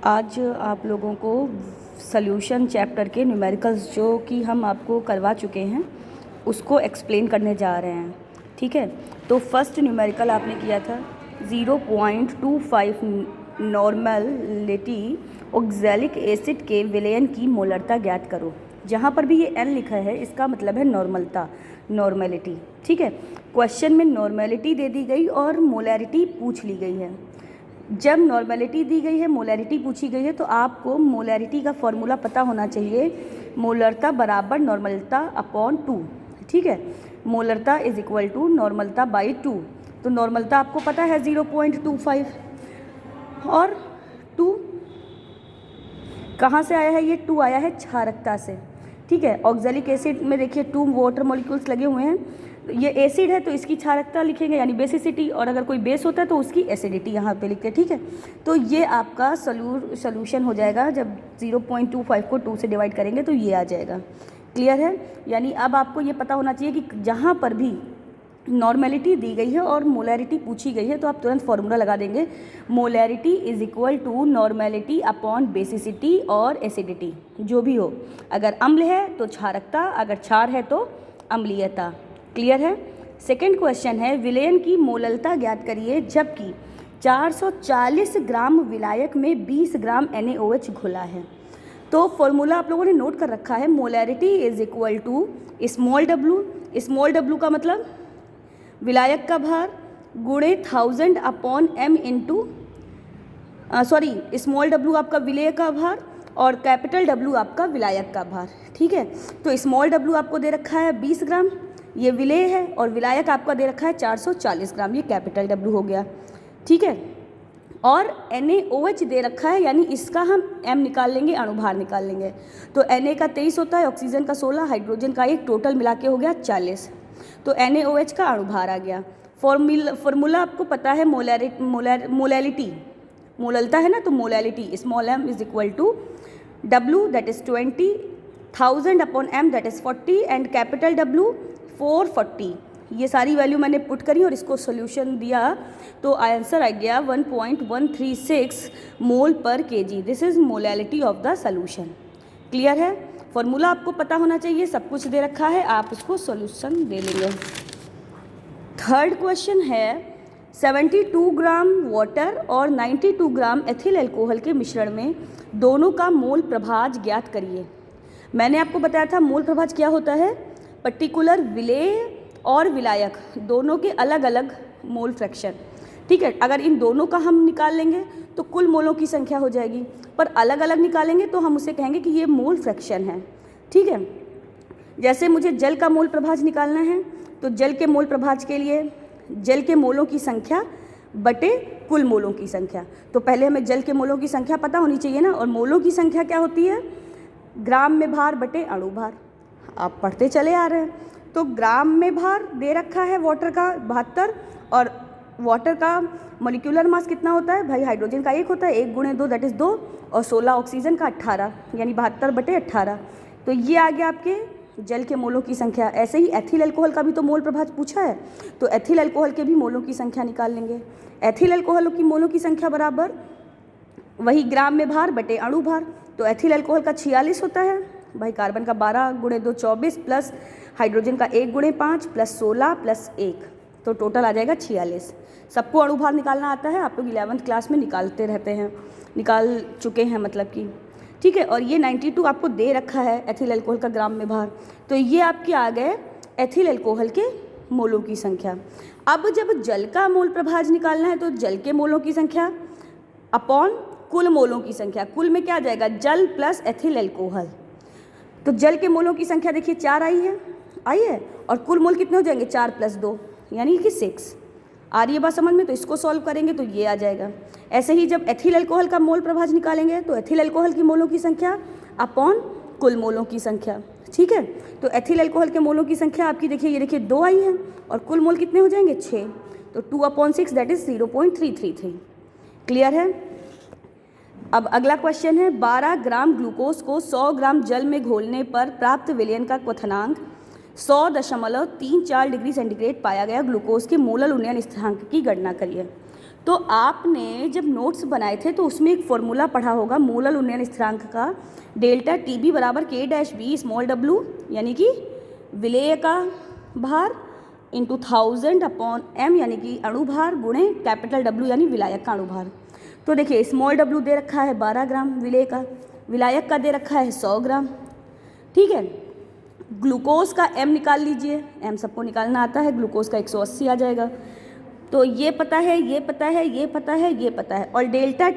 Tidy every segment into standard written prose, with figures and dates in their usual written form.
आज आप लोगों को सॉल्यूशन चैप्टर के न्यूमेरिकल्स जो कि हम आपको करवा चुके हैं उसको एक्सप्लेन करने जा रहे हैं। ठीक है, तो फर्स्ट न्यूमेरिकल आपने किया था 0.25 नॉर्मलिटी ऑक्सैलिक एसिड के विलयन की मोलरता ज्ञात करो। जहाँ पर भी ये n लिखा है इसका मतलब है नॉर्मलता, नॉर्मेलिटी। ठीक है, क्वेश्चन में नॉर्मेलिटी दे दी गई और मोलैरिटी पूछ ली गई है। जब नॉर्मेलिटी दी गई है, मोलैरिटी पूछी गई है, तो आपको मोलैरिटी का फॉर्मूला पता होना चाहिए। मोलरता बराबर नॉर्मलता अपॉन 2। ठीक है, मोलरता इज इक्वल टू नॉर्मलता बाई 2। तो नॉर्मलता आपको पता है 0.25 और 2 कहाँ से आया है? ये 2 आया है क्षारकता से। ठीक है, ऑक्सैलिक एसिड में देखिए 2 वाटर मॉलिक्यूल्स लगे हुए हैं। ये एसिड है तो इसकी क्षारकता लिखेंगे यानी बेसिसिटी, और अगर कोई बेस होता है तो उसकी एसिडिटी यहाँ पे लिखते हैं। ठीक है, तो ये आपका सॉल्यूशन हो जाएगा। जब 0.25 को 2 से डिवाइड करेंगे तो ये आ जाएगा। क्लियर है? यानी अब आपको ये पता होना चाहिए कि जहाँ पर भी नॉर्मेलिटी दी गई है और मोलैरिटी पूछी गई है तो आप तुरंत फॉर्मूला लगा देंगे। Molarity is equal to normality upon basicity और एसिडिटी, जो भी हो। अगर अम्ल है तो क्षारकता, अगर क्षार है तो अम्लीयता। क्लियर है? सेकंड क्वेश्चन है विलयन की मोललता ज्ञात करिए जबकि 440 ग्राम विलायक में 20 ग्राम NaOH घुला है। तो फॉर्मूला आप लोगों ने नोट कर रखा है। Molarity is equal to small W का मतलब विलायक का भार गुणे 1000 upon m into small W आपका विलेय का भार और कैपिटल W आपका विलायक का भार। ठीक है, तो स्मॉल डब्लू आपको दे रखा है 20 ग्राम, ये विलेय है, और विलायक आपका दे रखा है 440 ग्राम, ये कैपिटल W हो गया। ठीक है, और NaOH दे रखा है, यानी इसका हम m निकाल लेंगे, अणुभार निकाल लेंगे। तो Na का 23 होता है, ऑक्सीजन का 16, हाइड्रोजन का 1, टोटल मिला के हो गया 40। तो NaOH का अणुभार आ गया। फॉर्मूला आपको पता है मोलैलिटी, मोललता है ना, तो molality small m is equal to W that is 20,000 upon m that is 40 and capital W 440। ये सारी वैल्यू मैंने पुट करी और इसको सोल्यूशन दिया तो आंसर आ गया 1.136 मोल पर kg। This is molality of the solution. Clear है? फॉर्मूला आपको पता होना चाहिए, सब कुछ दे रखा है, आप उसको सोल्यूशन दे लेंगे। थर्ड क्वेश्चन है 72 ग्राम वाटर और 92 ग्राम एथिल अल्कोहल के मिश्रण में दोनों का मोल प्रभाज ज्ञात करिए। मैंने आपको बताया था मोल प्रभाज क्या होता है। पर्टिकुलर विलेय और विलायक दोनों के अलग अलग मोल फ्रैक्शन। ठीक है, अगर इन दोनों का हम निकाल लेंगे तो कुल मोलों की संख्या हो जाएगी, पर अलग अलग निकालेंगे तो हम उसे कहेंगे कि ये मोल फ्रैक्शन है। ठीक है, जैसे मुझे जल का मोल प्रभाज निकालना है तो जल के मोल प्रभाज के लिए जल के मोलों की संख्या बटे कुल मोलों की संख्या। तो पहले हमें जल के मोलों की संख्या पता होनी चाहिए ना, और मोलों की संख्या क्या होती है? ग्राम में भार बटे अणु भार। आप पढ़ते चले आ रहे हैं। तो ग्राम में भार दे रखा है वाटर का 72, और वाटर का मॉलिक्यूलर मास कितना होता है भाई? हाइड्रोजन का 1 होता है, 1 गुणे 2 दैट इज़ 2, और 16 ऑक्सीजन का 18, यानी 72 बटे 18। तो ये आ गया आपके जल के मोलों की संख्या। ऐसे ही एथिल अल्कोहल का भी तो मोल प्रभाज पूछा है, तो एथिल अल्कोहल के भी मोलों की संख्या निकाल लेंगे। एथिल अल्कोहल की मोलों की संख्या बराबर वही ग्राम में भार बटे अणु भार। तो एथिल अल्कोहल का 46 होता है भाई, कार्बन का 12 गुणे 2 24 प्लस हाइड्रोजन का 1 गुणे 5 प्लस 16 प्लस 1, तो टोटल आ जाएगा 46। सबको अणुभार निकालना आता है, आप लोग 11th क्लास में निकालते रहते हैं, निकाल चुके हैं मतलब कि। ठीक है, और ये 92 आपको दे रखा है एथिल अल्कोहल का ग्राम में भार। तो ये आपके आ गए एथिल अल्कोहल के मोलों की संख्या। अब जब जल का मोल प्रभाज निकालना है तो जल के मोलों की संख्या अपॉन कुल मोलों की संख्या। कुल में क्या आ जाएगा? जल प्लस एथिल अल्कोहल। तो जल के मोलों की संख्या देखिए 4 आई है, और कुल मोल कितने हो जाएंगे? 4 प्लस 2 यानी कि 6। आ रही है बात समझ में? तो इसको सॉल्व करेंगे तो ये आ जाएगा। ऐसे ही जब एथिल अल्कोहल का मोल प्रभाज निकालेंगे तो एथिल अल्कोहल की मोलों की संख्या अपॉन कुल मोलों की संख्या। ठीक है, तो एथिल अल्कोहल के मोलों की संख्या आपकी देखिए, ये देखिए 2 आई है, और कुल मोल कितने हो जाएंगे? 6। तो 2/6 दैट इज 0.333। क्लियर है? अब अगला क्वेश्चन है 12 ग्राम ग्लूकोज को 100 ग्राम जल में घोलने पर प्राप्त विलयन का क्वथनांक 100.34 डिग्री सेंटीग्रेड पाया गया ग्लूकोज के मोलल उन्नयन स्थिरांक की गणना करिए। तो आपने जब नोट्स बनाए थे तो उसमें एक फॉर्मूला पढ़ा होगा मोलल उन्नयन स्थिरांक का, डेल्टा टी बी बराबर के डैश बी स्मॉल डब्लू, यानी कि विलेय का भार इंटू 1000 अपॉन एम, यानी कि अणुभार, गुणे कैपिटल डब्लू यानी विलायक का अणुभार। तो देखिए स्मॉल डब्लू दे रखा है 12 ग्राम विलेय का, विलायक का दे रखा है 100 ग्राम, ठीक है। ग्लूकोज का एम निकाल लीजिए, एम सबको निकालना आता है, ग्लूकोज का 180 आ जाएगा। तो ये पता है, ये पता है, ये पता है, ये पता है। और डेल्टा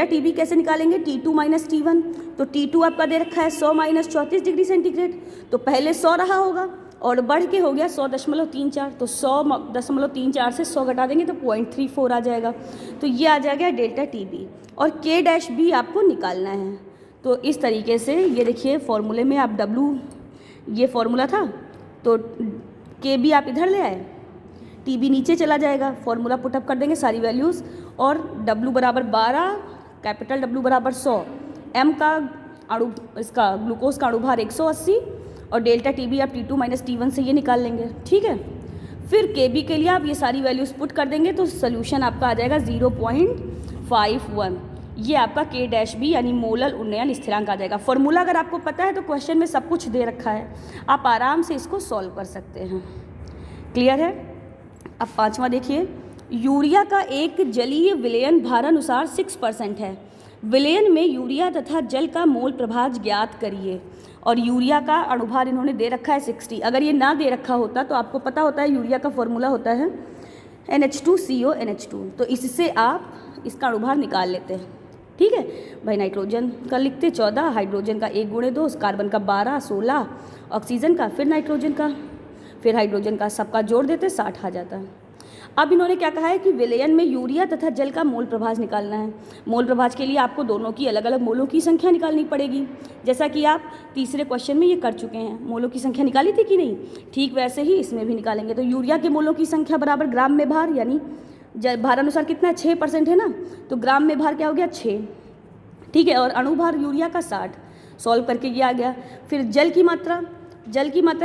टी बी कैसे निकालेंगे, T2 माइनस T1। तो T2 आपका दे रखा है 100 माइनस 34 डिग्री सेंटीग्रेड, तो पहले 100 रहा होगा और बढ़ के हो गया 100.34, तो 100.34 से 100 घटा देंगे तो 0.34 आ जाएगा। तो ये आ जाएगा डेल्टा टी बी, और के डैश बी आपको निकालना है। तो इस तरीके से ये देखिए फॉर्मूले में आप डब्लू, ये फॉर्मूला था तो के बी आप इधर ले आए, टी बी नीचे चला जाएगा, फॉर्मूला पुटअप कर देंगे सारी वैल्यूज़, और डब्लू बराबर 12, कैपिटल डब्लू बराबर 100, एम का अणु, इसका ग्लूकोज का अणुभार 180, और डेल्टा टी बी आप T2 माइनस T1 से ये निकाल लेंगे, ठीक है। फिर के बी के लिए आप ये सारी वैल्यूज़ पुट कर देंगे तो सोल्यूशन आपका आ जाएगा 0.51। ये आपका के डैश बी यानी मोलल उन्नयन स्थिरांक आ जाएगा। फॉर्मूला अगर आपको पता है तो क्वेश्चन में सब कुछ दे रखा है, आप आराम से इसको सॉल्व कर सकते हैं। क्लियर है। अब पांचवा देखिए, यूरिया का एक जलीय विलयन भारानुसार 6% है। विलयन में यूरिया तथा जल का मोल प्रभाज ज्ञात करिए। और यूरिया का अणुभार इन्होंने दे रखा है 60। अगर ये ना दे रखा होता तो आपको पता होता है यूरिया का फॉर्मूला होता है NH2CO NH2, तो इससे आप इसका अणुभार निकाल लेते हैं, ठीक है भाई। नाइट्रोजन का लिखते 14, हाइड्रोजन का 1 गुणे 2, कार्बन का 12, 16, ऑक्सीजन का, फिर नाइट्रोजन का, फिर हाइड्रोजन का, सबका जोड़ देते 60 आ जाता है। अब इन्होंने क्या कहा है कि विलयन में यूरिया तथा जल का मोल प्रभाज निकालना है। मोल प्रभाज के लिए आपको दोनों की अलग अलग मोलों की संख्या निकालनी पड़ेगी, जैसा कि आप तीसरे क्वेश्चन में ये कर चुके हैं। मोलों की संख्या निकाली थी कि नहीं, ठीक वैसे ही इसमें भी निकालेंगे। तो यूरिया के मोलों की संख्या बराबर ग्राम में भार, यानी भारानुसार कितना है 6% है ना, तो ग्राम में भार क्या हो गया 6, ठीक है। और अणुभार यूरिया का 60, सॉल्व करके ये आ गया। फिर जल की मात्रा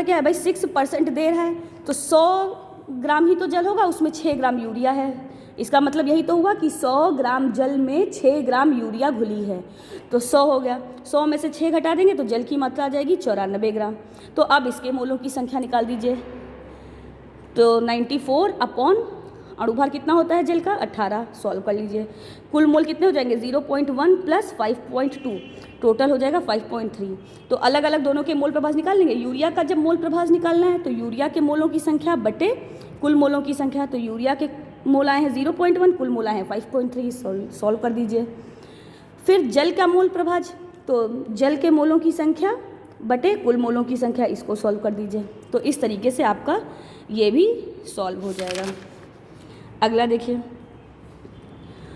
क्या है भाई 6% दे रहा है, तो 100 ग्राम ही तो जल होगा, उसमें 6 ग्राम यूरिया है। इसका मतलब यही तो हुआ कि 100 ग्राम जल में 6 ग्राम यूरिया घुली है, तो 100 हो गया। 100 में से 6 घटा देंगे तो जल की मात्रा आ जाएगी 94 ग्राम। तो अब इसके मोलों की संख्या निकाल दीजिए, तो 94 अपॉन अणुभार कितना होता है जल का 18, सॉल्व कर लीजिए। कुल मोल कितने हो जाएंगे 0.1 प्लस 5.2, टोटल हो जाएगा 5.3। तो अलग अलग दोनों के मोल प्रभाज निकाल लेंगे। यूरिया का जब मोल प्रभाज निकालना है तो यूरिया के मोलों की संख्या बटे कुल मोलों की संख्या, तो यूरिया के मोल आए हैं 0.1, कुल मोल आए हैं 5.3, सॉल्व कर दीजिए। फिर जल का मोल प्रभाज, तो जल के मोलों की संख्या बटे कुल मोलों की संख्या, इसको सॉल्व कर दीजिए। तो इस तरीके से आपका ये भी सॉल्व हो जाएगा। अगला देखिए,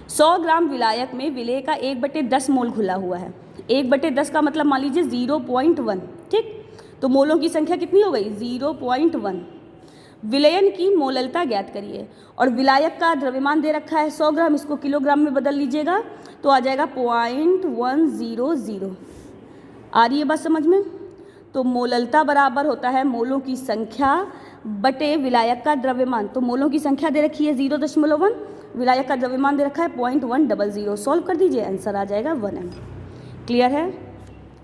100 ग्राम विलायक में विलेय का 1/10 मोल घुला हुआ है। 1/10 का मतलब मान लीजिए 0.1, ठीक। तो मोलों की संख्या कितनी हो गई 0.1। विलयन की मोललता ज्ञात करिए। और विलायक का द्रव्यमान दे रखा है 100 ग्राम, इसको किलोग्राम में बदल लीजिएगा तो आ जाएगा 0.100। आ रही है बात समझ में। तो मोललता बराबर होता है मोलों की संख्या बटे विलायक का द्रव्यमान। तो मोलों की संख्या दे रखी है 0.1, विलायक का द्रव्यमान दे रखा है 0.100। सॉल्व कर दीजिए, आंसर आ जाएगा 1m। क्लियर है।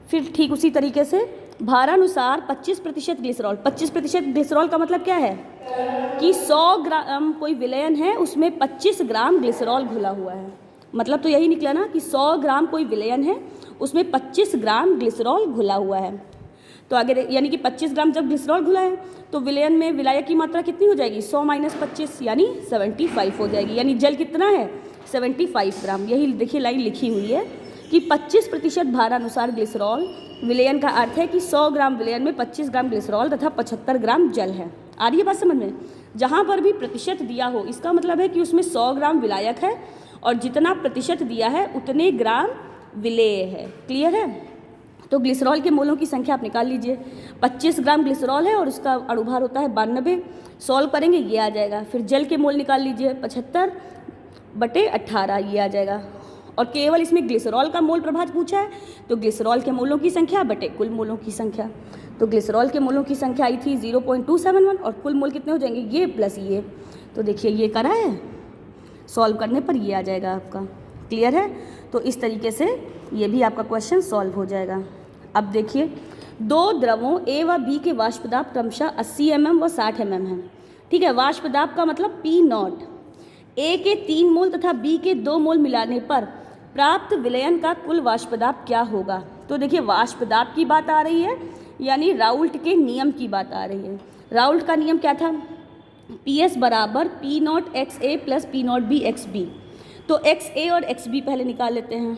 फिर ठीक उसी तरीके से भारानुसार 25% ग्लिसरॉल। 25% ग्लिसरॉल का मतलब क्या है कि 100 ग्राम कोई विलयन है उसमें 25 ग्राम ग्लिसरॉल घुला हुआ है। मतलब तो यही निकला ना कि 100 ग्राम कोई विलयन है उसमें 25 ग्राम ग्लिसरॉल घुला हुआ है। तो आगे यानी कि 25 ग्राम जब ग्लिसरॉल घुला है तो विलयन में विलायक की मात्रा कितनी हो जाएगी 100 माइनस 25 यानी 75 हो जाएगी। यानी जल कितना है 75 ग्राम। यही देखिए लाइन लिखी हुई है कि 25% भारानुसार ग्लिसरॉल। विलयन का अर्थ है कि 100 ग्राम विलयन में 25 ग्राम ग्लिसरॉल तथा 75 ग्राम जल है। आ रही है बात समझ में। जहाँ पर भी प्रतिशत दिया हो इसका मतलब है कि उसमें 100 ग्राम विलायक है और जितना प्रतिशत दिया है उतने ग्राम विलेय है। क्लियर है। तो ग्लिसरॉल के मोलों की संख्या आप निकाल लीजिए। 25 ग्राम ग्लिसरॉल है और उसका अणुभार होता है 92। सॉल्व करेंगे ये आ जाएगा। फिर जल के मोल निकाल लीजिए 75/18 ये आ जाएगा। और केवल इसमें ग्लिसरॉल का मोल प्रभाज पूछा है तो ग्लिसरॉल के मोलों की संख्या बटे कुल मोलों की संख्या। तो ग्लिसरॉल के मोलों की संख्या आई थी 0.271 और कुल मोल कितने हो जाएंगे ये प्लस ये। तो देखिए ये करा है सॉल्व करने पर ये आ जाएगा आपका। क्लियर है? तो इस तरीके से ये भी आपका क्वेश्चन सॉल्व हो जाएगा। अब देखिए, दो द्रवों ए व बी के वाष्प दाब क्रमशः 80 mm व 60 mm हैं। ठीक है, वाष्प दाब का मतलब पी नॉट। ए के 3 मोल तथा बी के 2 मोल मिलाने पर प्राप्त विलयन का कुल वाष्प दाब क्या होगा? तो देखिए, वाष्प दाब की बात आ रही है, यानी राउल्ट के नियम की बात आ रही है। राउल्ट का नियम क्या था? पी एस बराबर P not X A plus P not B X B. तो एक्स ए और एक्स बी पहले निकाल लेते हैं।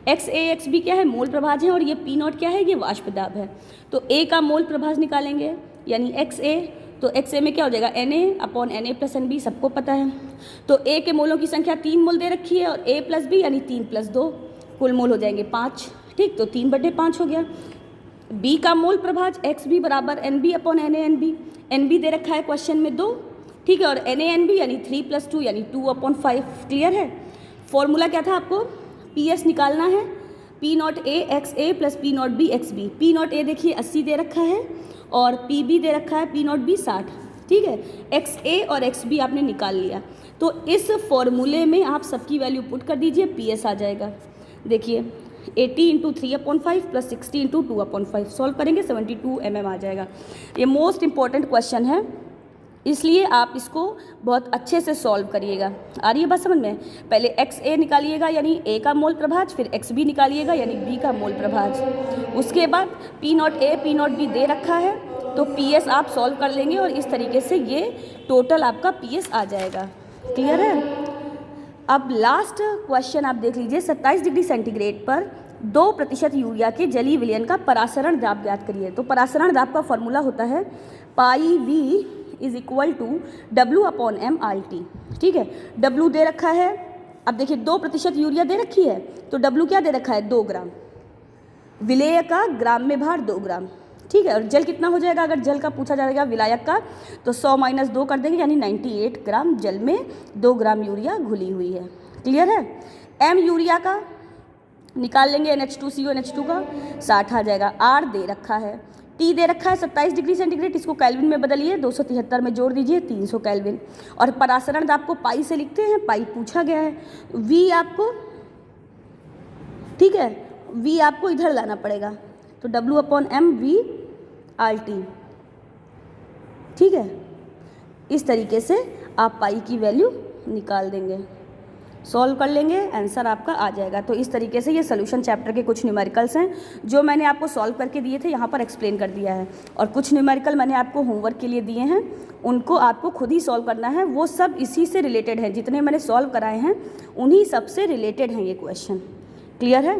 एक्स ए एक्स बी क्या है? मोल प्रभाज है, और ये पी नॉट क्या है? ये वाष्प दाब है। तो ए का मोल प्रभाज निकालेंगे, यानी एक्स ए। तो एक्स ए में क्या हो जाएगा? N A upon N A plus N B, सबको पता है। तो ए के मोलों की संख्या 3 मोल दे रखी है, और ए प्लस बी यानी 3 + 2, कुल मोल हो जाएंगे 5। ठीक, तो 3/5 हो गया। बी का मोल प्रभाज एक्स बी बराबर N B upon N A N B. N B दे रखा है क्वेश्चन में 2, ठीक है, और एन ए एन बी यानी 3 + 2 यानी 2/5। क्लियर है? फॉर्मूला क्या था आपको? पी एस निकालना है, P not A X A plus P not B X B. P not A देखिए 80 दे रखा है, और पी बी दे रखा है पी नॉट बी 60। ठीक है, एक्स ए और एक्स बी आपने निकाल लिया। तो इस फॉर्मूले में आप सबकी वैल्यू पुट कर दीजिए, पी एस आ जाएगा। देखिए 80 × 3/5 प्लस 60 × 2/5, सॉल्व करेंगे 72 mm आ जाएगा। ये मोस्ट इंपॉर्टेंट क्वेश्चन है, इसलिए आप इसको बहुत अच्छे से सॉल्व करिएगा। आ रही है बात समझ में? पहले एक्स ए निकालिएगा यानी ए का मोल प्रभाज, फिर एक्स बी निकालिएगा यानी बी का मोल प्रभाज। उसके बाद P not A P not B दे रखा है, तो पी एस आप सॉल्व कर लेंगे, और इस तरीके से ये टोटल आपका पी एस आ जाएगा। क्लियर है? अब लास्ट क्वेश्चन आप देख लीजिए। 27 डिग्री सेंटीग्रेड पर 2% यूरिया के जलीय विलयन का परासरण दाब ज्ञात करिए। तो परासरण दाब का फॉर्मूला होता है पाई वी = W/m/RT। ठीक है, W दे रखा है। अब देखिए 2% यूरिया दे रखी है, तो W क्या दे रखा है? 2 ग्राम। विलेय का ग्राम में भार 2 ग्राम। ठीक है, और जल कितना हो जाएगा? अगर जल का पूछा जाएगा विलायक का, तो 100 - 2 कर देंगे, यानी 98 ग्राम जल में 2 ग्राम यूरिया घुली हुई है। क्लियर है? M यूरिया का निकाल लेंगे, NH2CO NH2 का 60 आ जाएगा। R दे रखा है, T दे रखा है 27 डिग्री सेंटीग्रेड, इसको केल्विन में बदलिए, 273 में जोड़ दीजिए 300 केल्विन। और परासरण दाब को पाई से लिखते हैं, पाई पूछा गया है। V आपको, ठीक है, V आपको इधर लाना पड़ेगा, तो W/m/V/RT। ठीक है, इस तरीके से आप पाई की वैल्यू निकाल देंगे, सॉल्व कर लेंगे, आंसर आपका आ जाएगा। तो इस तरीके से ये सोल्यूशन चैप्टर के कुछ न्यूमेरिकल्स हैं जो मैंने आपको सॉल्व करके दिए थे, यहाँ पर एक्सप्लेन कर दिया है। और कुछ न्यूमेरिकल मैंने आपको होमवर्क के लिए दिए हैं, उनको आपको खुद ही सॉल्व करना है। वो सब इसी से रिलेटेड है, जितने मैंने सॉल्व कराए हैं उन्हीं सब से रिलेटेड हैं ये क्वेश्चन। क्लियर है?